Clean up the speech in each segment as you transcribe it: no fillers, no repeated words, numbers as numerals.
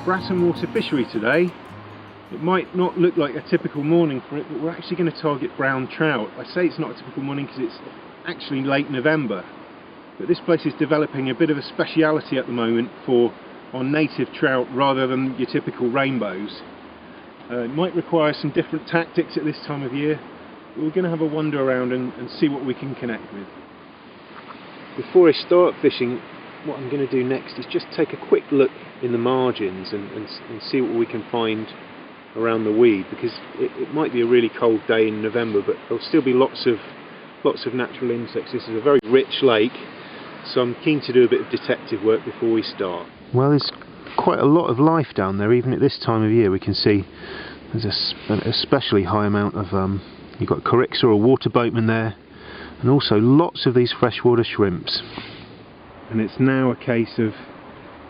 Bratton Water Fishery today. It might not look like a typical morning for it, but we're actually going to target brown trout. I say it's not a typical morning because it's actually late November, but this place is developing a bit of a speciality at the moment for our native trout rather than your typical rainbows. It might require some different tactics at this time of year, but we're going to have a wander around and see what we can connect with. Before I start fishing, what I'm going to do next is just take a quick look in the margins and see what we can find around the weed, because it might be a really cold day in November, but there'll still be lots of natural insects. This is a very rich lake, so I'm keen to do a bit of detective work before we start. Well, there's quite a lot of life down there, even at this time of year. We can see there's an especially high amount of you've got Corixa or water boatman there, and also lots of these freshwater shrimps. And it's now a case of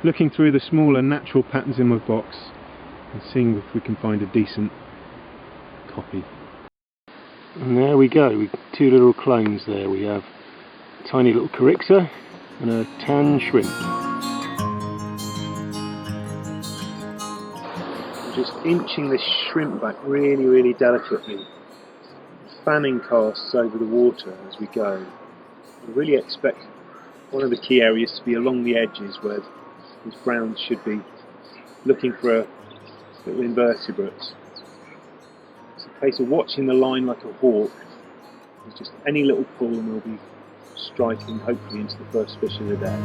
looking through the smaller natural patterns in my box and seeing if we can find a decent copy. And there we go, with two little clones there. We have a tiny little Corixa and a tan shrimp. I'm just inching this shrimp back really delicately, fanning casts over the water as we go. I really expect one of the key areas to be along the edges where these browns should be looking for little invertebrates. It's a case of watching the line like a hawk. There's just any little pull and we'll be striking hopefully into the first fish of the day.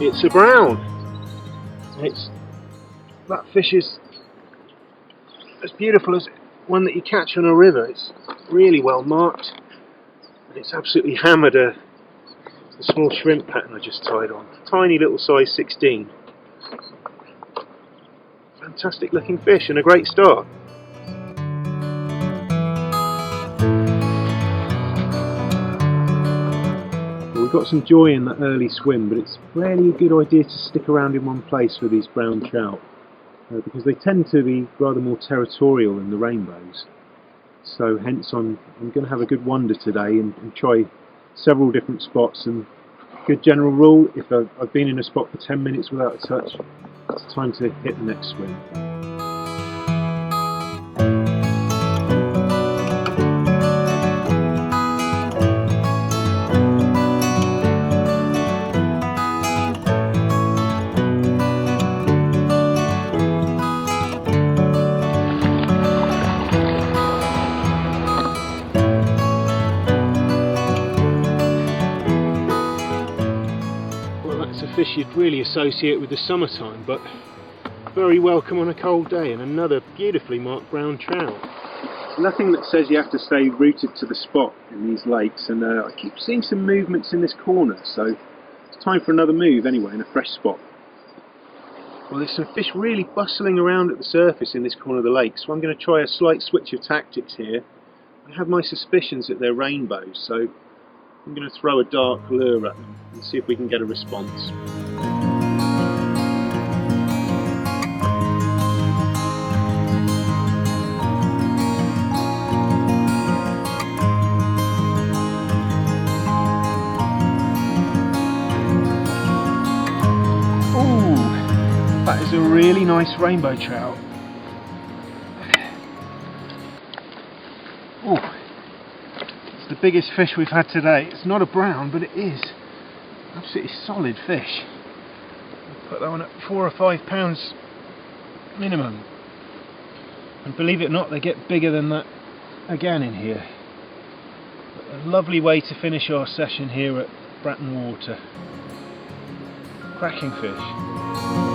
It's a brown. That fish is as beautiful as one that you catch on a river. It's really well marked, and it's absolutely hammered the small shrimp pattern I just tied on. Tiny little size 16. Fantastic looking fish and a great start. We've got some joy in that early swim, but it's rarely a good idea to stick around in one place with these brown trout, because they tend to be rather more territorial than the rainbows. So hence I'm going to have a good wander today and try several different spots. And good general rule, if I've been in a spot for 10 minutes without a touch, it's time to hit the next swim. A fish you'd really associate with the summertime, but very welcome on a cold day, and another beautifully marked brown trout. Nothing that says you have to stay rooted to the spot in these lakes, and I keep seeing some movements in this corner, so it's time for another move anyway in a fresh spot. Well, there's some fish really bustling around at the surface in this corner of the lake, so I'm going to try a slight switch of tactics here. I have my suspicions that they're rainbows, so I'm going to throw a dark lure at them and see if we can get a response. Ooh, that is a really nice rainbow trout. Ooh. The biggest fish we've had today. It's not a brown, but it is absolutely solid fish. I'll put that one at 4 or 5 pounds minimum, and believe it or not, they get bigger than that again in here. But a lovely way to finish our session here at Bratton Water. Cracking fish.